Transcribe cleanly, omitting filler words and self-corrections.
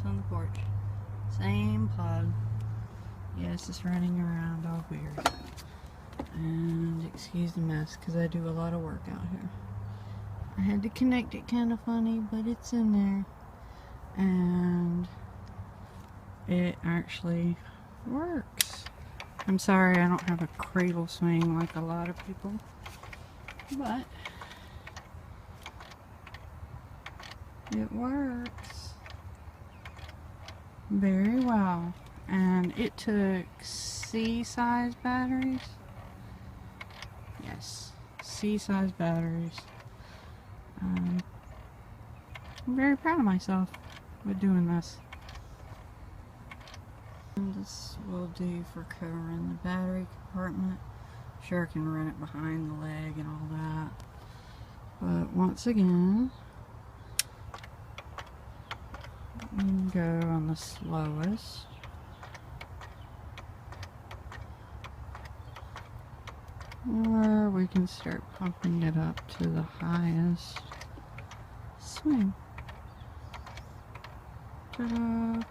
on the porch. Same pod. Yes, it's running around all weird. And excuse the mess, because I do a lot of work out here. I had to connect it kind of funny, but it's in there. And it actually works. I'm sorry I don't have a cradle swing like a lot of people, but it works very well. And it took C-size batteries. Yes, C-size batteries. I'm very proud of myself with doing this. And this will do for covering the battery compartment. Sure, I can run it behind the leg and all that. But once again, we can go on the slowest. Or we can start pumping it up to the highest swing. Ta-da!